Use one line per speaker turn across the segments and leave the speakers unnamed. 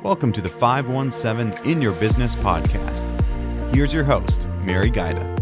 Welcome to the 517 In Your Business podcast. Here's your host, Mary Gaida.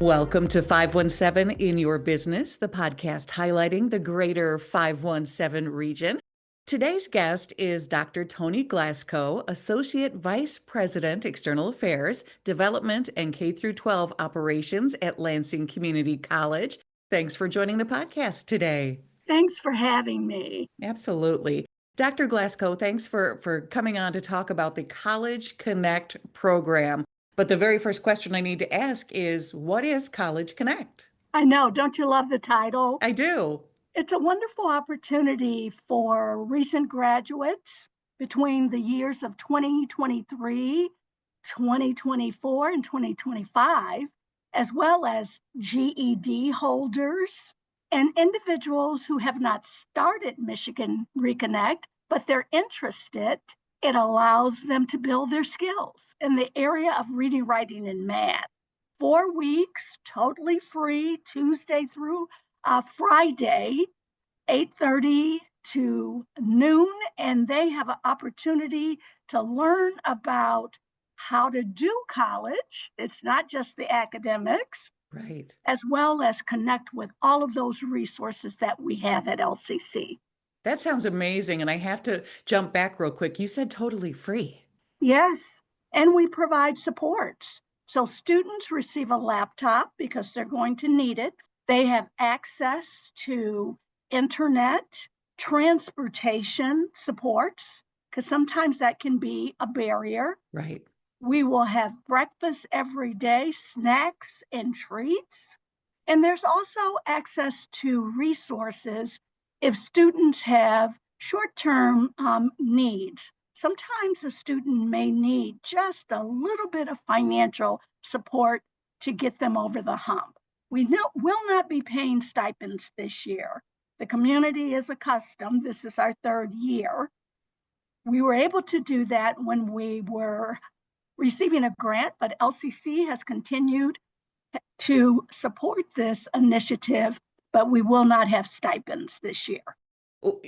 Welcome to 517 In Your Business, the podcast highlighting the greater 517 region. Today's guest is Dr. Toni Glasscoe, Associate Vice President, External Affairs, Development, and K-12 Operations at Lansing Community College. Thanks for joining the podcast today.
Thanks for having me.
Absolutely. Dr. Glasscoe, thanks for coming on to talk about the College Connect program. But the very first question I need to ask is, what is College Connect?
I know, don't you love the title?
I do.
It's a wonderful opportunity for recent graduates between the years of 2023, 2024, and 2025, as well as GED holders and individuals who have not started Michigan Reconnect, but they're interested. It allows them to build their skills in the area of reading, writing, and math. 4 weeks, totally free, Tuesday through Friday, 8:30 to noon, and they have an opportunity to learn about how to do college. It's not just the academics.
Right.
As well as connect with all of those resources that we have at LCC.
That sounds amazing. And I have to jump back real quick. You said totally free.
Yes, and we provide supports. So students receive a laptop because they're going to need it. They have access to internet, transportation supports, because sometimes that can be a barrier.
Right.
We will have breakfast every day, snacks and treats. And there's also access to resources if students have short-term needs. Sometimes a student may need just a little bit of financial support to get them over the hump. We will not be paying stipends this year. The community is accustomed. This is our 3rd year. We were able to do that when we were receiving a grant, but LCC has continued to support this initiative, but we will not have stipends this year.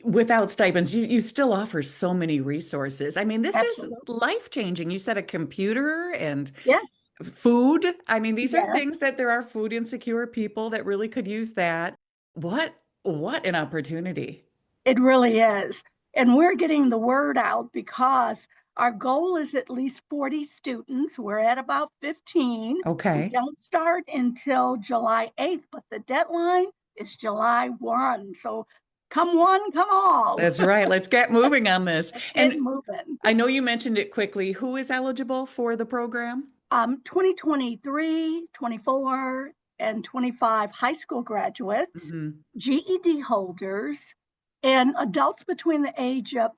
Without stipends, you still offer so many resources. I mean, this
Absolutely.
is life-changing. You said a computer and
Yes,
food. I mean, these are
Yes.
things that there are food insecure people that really could use that. What an opportunity.
it really is. And we're getting the word out because our goal is at least 40 students. We're at about 15.
Okay.
We don't start until July 8th, but the deadline is July 1. So come one, come all.
That's right. Let's get moving on this.
Get moving.
I know you mentioned it quickly. Who is eligible for the program?
2023, 24, and 25 high school graduates, GED holders, and adults between the age of,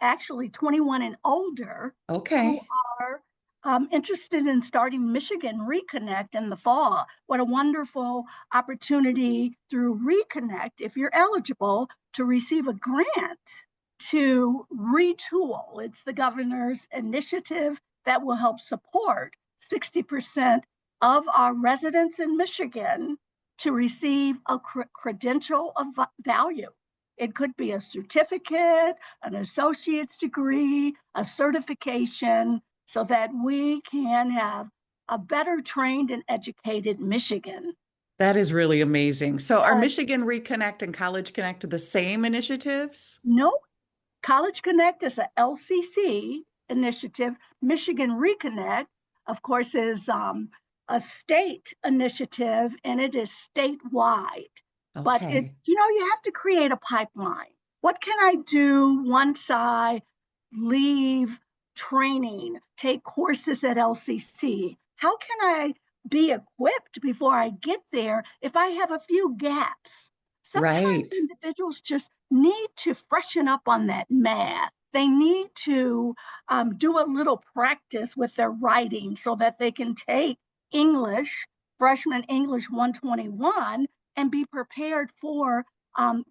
actually 21 and older,
Okay.
who are interested in starting Michigan Reconnect in the fall. What a wonderful opportunity through Reconnect, if you're eligible, to receive a grant to retool. It's the governor's initiative that will help support 60% of our residents in Michigan to receive a credential of value. It could be a certificate, an associate's degree, a certification, so that we can have a better trained and educated Michigan.
That is really amazing. So are Michigan Reconnect and College Connect the same initiatives?
No, College Connect is a LCC initiative. Michigan Reconnect, of course, is a state initiative, and it is statewide.
Okay.
But you have to create a pipeline. What can I do once I leave training, take courses at LCC? How can I be equipped before I get there if I have a few gaps? Sometimes individuals just need to freshen up on that math. They need to do a little practice with their writing so that they can take English, freshman English 121, and be prepared for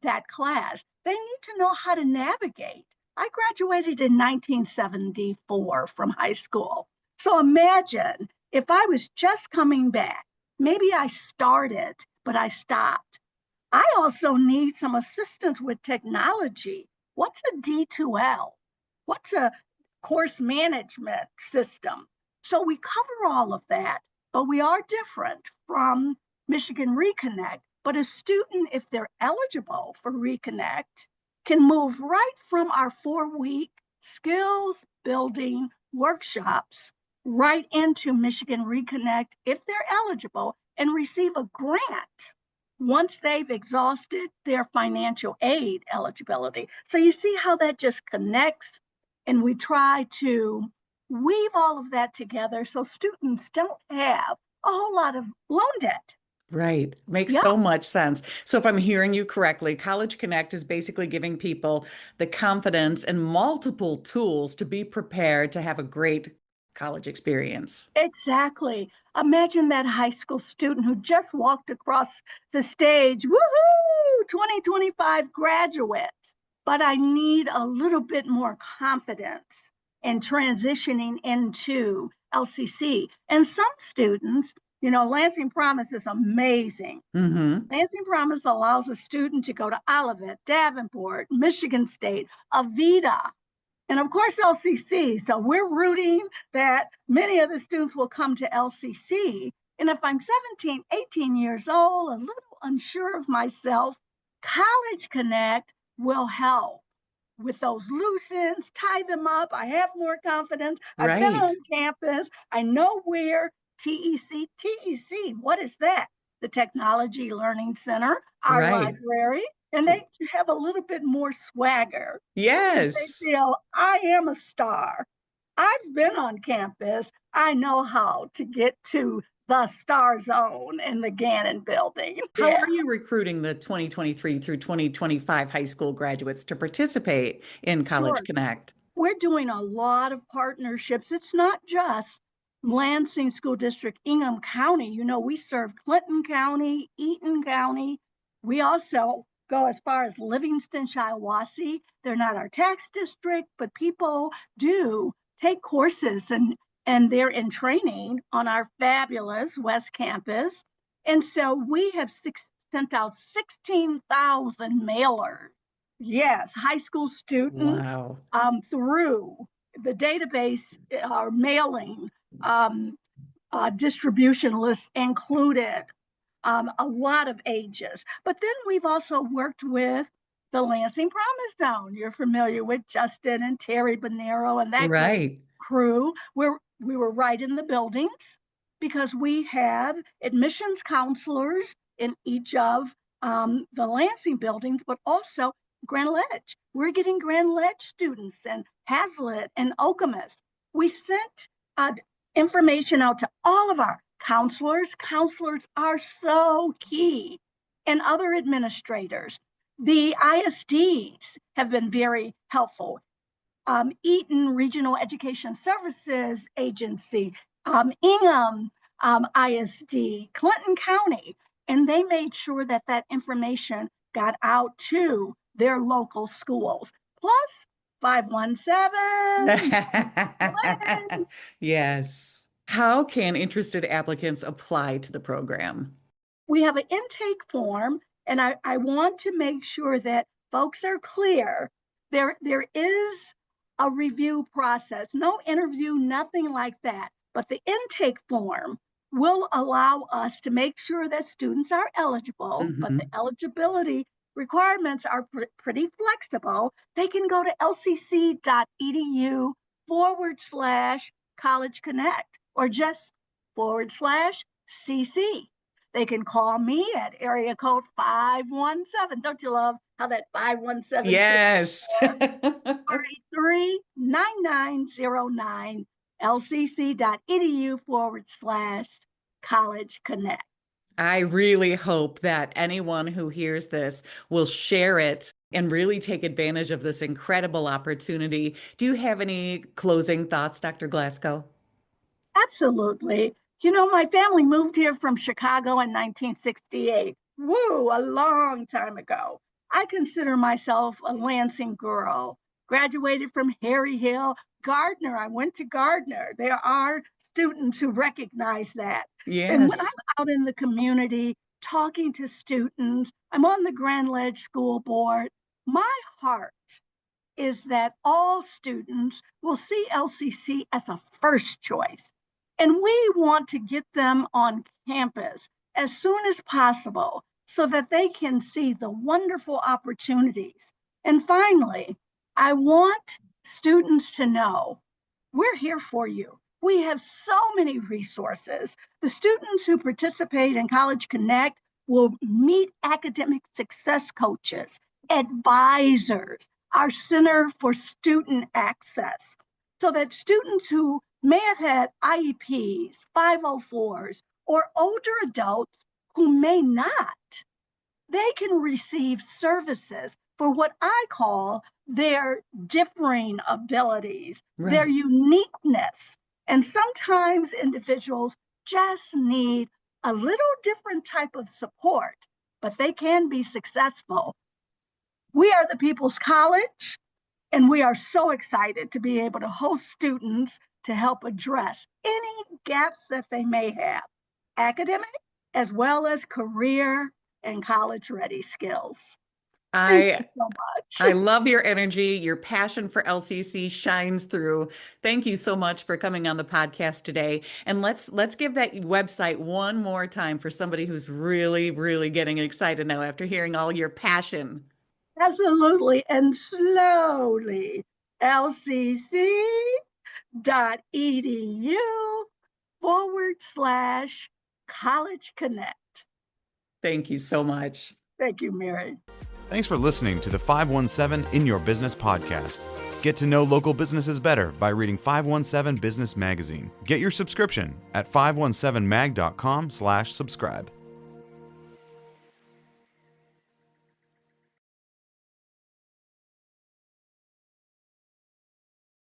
that class. They need to know how to navigate. I graduated in 1974 from high school. So imagine if I was just coming back, maybe I started, but I stopped. I also need some assistance with technology. What's a D2L? What's a course management system? So we cover all of that, but we are different from Michigan Reconnect. But a student, if they're eligible for Reconnect, can move right from our 4-week skills building workshops right into Michigan Reconnect if they're eligible and receive a grant once they've exhausted their financial aid eligibility. So you see how that just connects, and we try to weave all of that together so students don't have a whole lot of loan debt.
Right. Makes
Yeah,
so much sense. So if I'm hearing you correctly, College Connect is basically giving people the confidence and multiple tools to be prepared to have a great college experience.
exactly. Imagine that high school student who just walked across the stage. Woohoo! 2025 graduates. But I need a little bit more confidence in transitioning into LCC. And some students, Lansing Promise is amazing.
Hmm.
Lansing Promise allows a student to go to Olivet, Davenport, Michigan State, Avita, and of course LCC. So we're rooting that many of the students will come to LCC. And if I'm 17, 18 years old, a little unsure of myself, College Connect will help with those loose ends, tie them up. I have more confidence. I've been
Right.
on campus. I know where TEC, what is that? The Technology Learning Center, our
Right.
library, and
So,
they have a little bit more swagger because they
yes.
feel I am a star. I've been on campus. I know how to get to the Star Zone in the Gannon building.
How
Yeah,
are you recruiting the 2023 through 2025 high school graduates to participate in College
sure.
Connect?
We're doing a lot of partnerships. It's not just Lansing School District, Ingham County. We serve Clinton County, Eaton County. We also go as far as Livingston, Shiawassee. They're not our tax district, but people do take courses and they're in training on our fabulous West Campus. And so we have sent out 16,000 mailers. Yes, high school students
Wow.
through the database are mailing um, distribution lists included a lot of ages. But then we've also worked with the Lansing Promise Zone. You're familiar with Justin and Terry Bonero and that great
Right.
crew, where we were right in the buildings because we have admissions counselors in each of the Lansing buildings, but also Grand Ledge. We're getting Grand Ledge students and Hazlitt and Okemos. We sent information out to all of our counselors. Counselors are so key, and other administrators. The ISDs have been very helpful. Eaton Regional Education Services Agency, Ingham ISD, Clinton County, and they made sure that that information got out to their local schools. Plus, 517.
Yes. How can interested applicants apply to the program?
We have an intake form, and I want to make sure that folks are clear. There is a review process, no interview, nothing like that. But the intake form will allow us to make sure that students are eligible, but the
Mhm.
eligibility requirements are pretty flexible. They can go to lcc.edu/College Connect or just /CC. They can call me at area code 517. Don't you love how that 517 stands
Yes.
for? 483-9909, lcc.edu/College Connect.
I really hope that anyone who hears this will share it and really take advantage of this incredible opportunity. Do you have any closing thoughts, Dr. Glasscoe?
Absolutely. My family moved here from Chicago in 1968. Woo, a long time ago. I consider myself a Lansing girl. Graduated from Harry Hill, Gardner. I went to Gardner. There are students who recognize that. And when I'm
Yes.
out in the community talking to students, I'm on the Grand Ledge School Board. My heart is that all students will see LCC as a first choice. And we want to get them on campus as soon as possible so that they can see the wonderful opportunities. And finally, I want students to know we're here for you. We have so many resources. The students who participate in College Connect will meet academic success coaches, advisors, our Center for Student Access, so that students who may have had IEPs, 504s, or older adults who may not, they can receive services for what I call their differing abilities, their uniqueness. And sometimes individuals just need a little different type of support, but they can be successful. We are the People's College, and we are so excited to be able to host students to help address any gaps that they may have, academic as well as career and college-ready skills. Thank you so much.
I love your energy. Your passion for LCC shines through. Thank you so much for coming on the podcast today. And let's give that website one more time for somebody who's really, really getting excited now after hearing all your passion.
Absolutely. And slowly, lcc.edu/College Connect.
Thank you so much.
Thank you, Mary.
Thanks for listening to the 517 In Your Business podcast. Get to know local businesses better by reading 517 Business Magazine. Get your subscription at 517mag.com/subscribe.